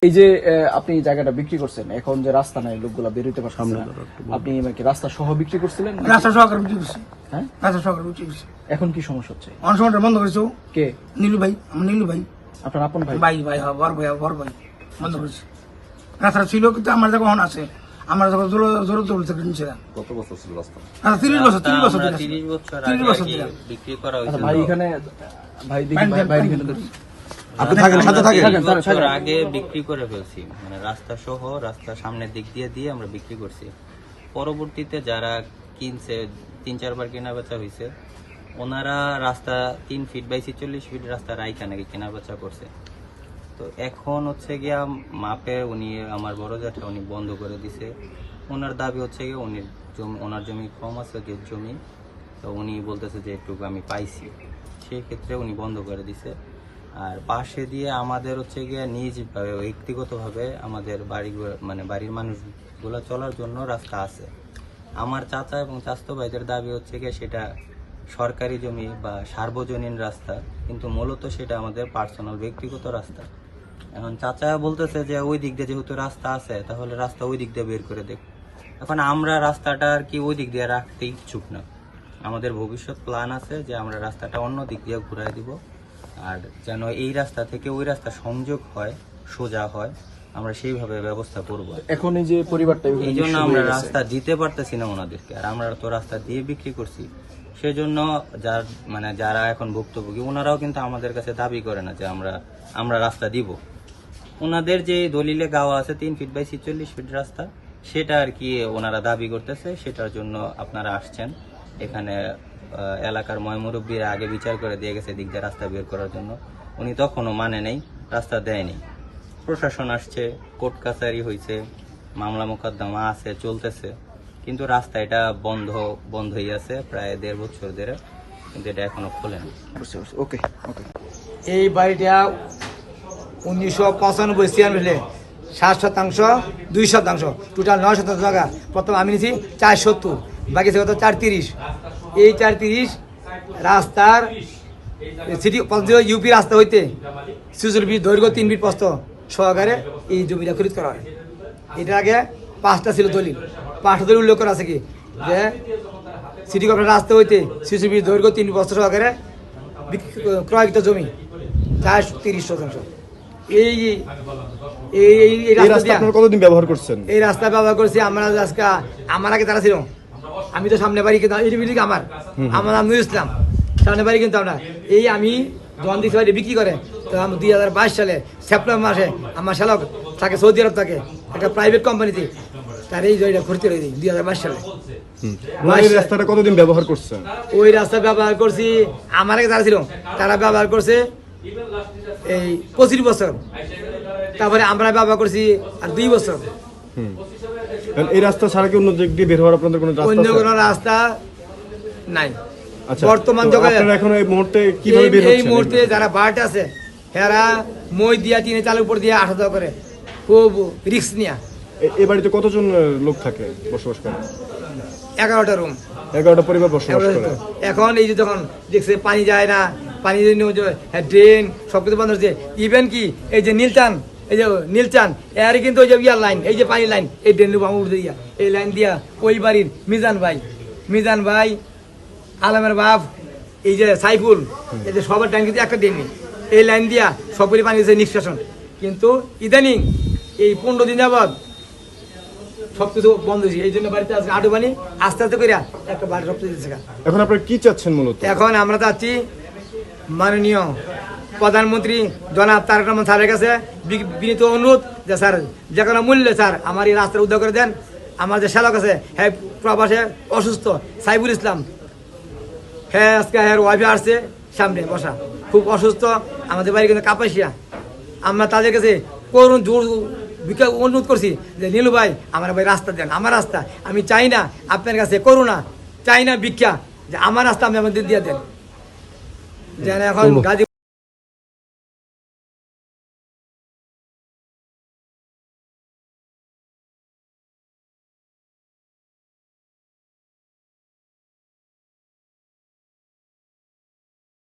এই যে আপনি জায়গাটা বিক্রি করছেন, এখন যে রাস্তা নাই, লোকগুলা বেরোতে পারছে না, আপনি কি রাস্তা সহ বিক্রি করছিলেন? রাস্তা সহকারে বিক্রি করছি। হ্যাঁ, রাস্তা সহকারে বিক্রি করছি। এখন কি সমস্যা হচ্ছে? অনেক সময় বন্ধ করেছো। কে? নীলু ভাই, আমার নীলু ভাই। আপনার আপন ভাই? ভাই ভাই, হ্যাঁ, বড় ভাই বন্ধ করেছি। রাস্তা ছিল কিন্তু আমার যখন আছে, আমরা যখন জোর তুলতে নিয়েছিলাম। কত বছর ছিল রাস্তা? 30 বছর 30 বছর 30 বছর 30 বছর দিলাম। বিক্রি করা আচ্ছা, হয়েছিল। ভাই এখানে, ভাই দেখি, ভাই এখানে দেখি। আপনি থাকেন, সাথে থাকেন। 30 বছর আগে বিক্রি করে ফেলছি, মানে রাস্তা সহ রাস্তার সামনের দিক দিয়ে আমরা বিক্রি করছি। পরবর্তীতে যারা কিনছে, 3-4 বার কেনা বেচা হয়েছে, ওনারা রাস্তা 3 ফিট বাই 46 ফিট রাস্তা রাইখা নাকি কেনা বেচা করছে। তো এখন হচ্ছে গিয়া মাপে উনি, আমার বড় জ্যাঠা, উনি বন্ধ করে দিছে। ওনার দাবি হচ্ছে গিয়ে ওনার জমি কম আছে, জমি, তো উনি বলতেছে যে একটু আমি পাইছি, সেই ক্ষেত্রে উনি বন্ধ করে দিছে। আর পাশে দিয়ে আমাদের হচ্ছে গিয়ে নিজ ব্যক্তিগতভাবে আমাদের বাড়ির মানুষগুলো চলার জন্য রাস্তা আছে। আমার চাচা এবং চাচাতো ভাইদের দাবি হচ্ছে গিয়ে সেটা সরকারি জমি বা সার্বজনীন রাস্তা, কিন্তু মূলত সেটা আমাদের পার্সোনাল ব্যক্তিগত রাস্তা। এখন চাচা বলতেছে যে ওই দিক দিয়ে যেহেতু রাস্তা আছে, তাহলে রাস্তা ওই দিক দিয়ে বের করে দেখ। এখন আমরা রাস্তাটা আর কি ওই দিক দিয়ে রাখতে ইচ্ছুক না। আমাদের ভবিষ্যৎ প্ল্যান আছে যে আমরা রাস্তাটা অন্য দিক দিয়ে ঘুরাই দিব, আর যেন এই রাস্তা থেকে ওই রাস্তা সংযোগ হয়, সোজা হয়, আমরা সেইভাবে ব্যবস্থা করব। এখন এই যে পরিবারটা, এই জন্য আমরা রাস্তা দিতে পারতেছি না ওনাদেরকে, আর আমরা তো রাস্তা দিয়ে বিক্রি করছি। সেজন্য যারা এখন ভুক্তভোগী, ওনারাও কিন্তু আমাদের কাছে দাবি করে না যে আমরা রাস্তা দিব। ওনাদের যে দলিলে গাওয়া আছে 3 ফিট বাই 46 ফিট রাস্তা, সেটা আর কি ওনারা দাবি করতেছে। সেটার জন্য আপনারা আসছেন এখানে। এলাকার ময়মুরব্বীরা আগে বিচার করে দিয়ে গেছে দিক দিয়ে রাস্তা বের করার জন্য, উনি তখনও মানে নেই, রাস্তা দেয়নি। প্রশাসন আসছে, কোর্ট কাছারি হয়েছে, মামলা মোকদ্দমা আছে, চলতেছে, কিন্তু রাস্তা এটা বন্ধই আছে প্রায় 1.5 বছর ধরে, কিন্তু এটা এখনো খোলেনি। ওকে ওকে। এই বাড়িটা 1995-96 7%, 2%, টোটাল 9% জায়গা। প্রথম আমি নিয়েছি 470, বাকি আছে কত 430। এই 430 রাস্তার সিটি ইউপি রাস্তা হইতে 46 ফিট দৈর্ঘ্য, 3 ফিট প্রস্থ সহকারে এই জমিটা খরিদ করা হয়। এটার আগে 5টা ছিল দলিল। 5টা দলিল উল্লেখ করা আছে কি যে সিটি কর্পোরেশন রাস্তা হইতে 46 ফিট দৈর্ঘ্য, 3 ফিট প্রস্থ সহকারে ক্রয়কৃত জমি 430%। এই রাস্তা আপনারা কতদিন ব্যবহার করছেন? এই রাস্তা ব্যবহার করছি আমরা আজকে। আমার আগে তারা ছিল, আমি তো সামনে বাড়ি কিন্তু আমার নাম নুরুল ইসলাম, সামনে বাড়ি কিন্তু আমরা। এই আমি যখন দিচ্ছি বাড়ি বিক্রি করে, তো আমি 2022 সালে সেপ্টেম্বর মাসে আমার শালক থাকে সৌদি আরব, থাকে একটা প্রাইভেট কোম্পানিতে, তার এই জয়টা ঘুরতে রয়ে দিই 2022 সালে। এই রাস্তাটা কতদিন ব্যবহার করছেন? ওই রাস্তা ব্যবহার করছি, আমার আগে যারা ছিল তারা ব্যবহার করছে এই 25 বছর, তারপরে আমরা ব্যবহার করছি আর 2 বছর। এই রাস্তা ছাড়া কি অন্য দিক দিয়ে বের হওয়ার আপনাদের কোনো রাস্তা অন্য আছে? কোনো রাস্তা নাই আচ্ছা, বর্তমান তো জগতে। আপনারা এখন এই মুহূর্তে কিভাবে বের হচ্ছেন? এই মুহূর্তে যারা বাট আছে, এরা মই দিয়া টিনে চালের উপর দিয়ে 8 টাকা করে, খুব রিস্ক নিয়া। এই বাড়িতে কতজন লোক থাকে, বসবাস করে? 11টা রুম, 11টা পরিবার বসবাস করে। এখন এই যে যখন দেখছে পানি যায় না, পানি ড্রেন সবকিছু বন্ধ হচ্ছে। ইভেন কি এই যে নীলচান এর কিন্তু ওই যে ইয়ার লাইন, এই যে পানি লাইন, এই ড্রেন উঠে দিয়া এই লাইন দিয়া ওই বাড়ির মিজান ভাই আলমের বাপ, এই যে সাইফুল, এই যে সবার ট্যাঙ্ক কিন্তু একটা ড্রেন, এই লাইন দিয়া সবগুলি পানি দিচ্ছে নিষ্কাশন। কিন্তু ইদানিং এই 15 দিন যাবৎ সবকিছু বন্ধ হয়েছে। এই জন্য বাড়িতে আজকে আটু পানি আস্তে আস্তে করে একটা বাড়ি রপ্ত দিচ্ছে। এখন আপনারা কি চাচ্ছেন মূলত? এখন আমরা চাচ্ছি মাননীয় প্রধানমন্ত্রী জনাব তারেক রহমান স্যারের কাছে বিনীত অনুরোধ যে স্যার, যে কোনো মূল্যে স্যার আমার এই রাস্তার উদ্ধার করে দেন। আমার যে শালক আছে, হ্যাঁ প্রবাসে অসুস্থ, সাইবুল ইসলাম, হ্যাঁ আজকে হ্যাঁ ওয়াইফে আসছে সামনে বসা, খুব অসুস্থ, আমাদের বাড়ি কিন্তু কাপাসিয়া। আমরা তাদের কাছে করুন জোর অনুরোধ করছি যে নীলু ভাই আমার ভাই রাস্তা দেন, আমার রাস্তা। আমি চাই না আপনার কাছে করুণা, চাই না ভিক্ষা, যে আমার রাস্তা আপনি আমাদের দিয়ে দেন। যেন এখন গাজী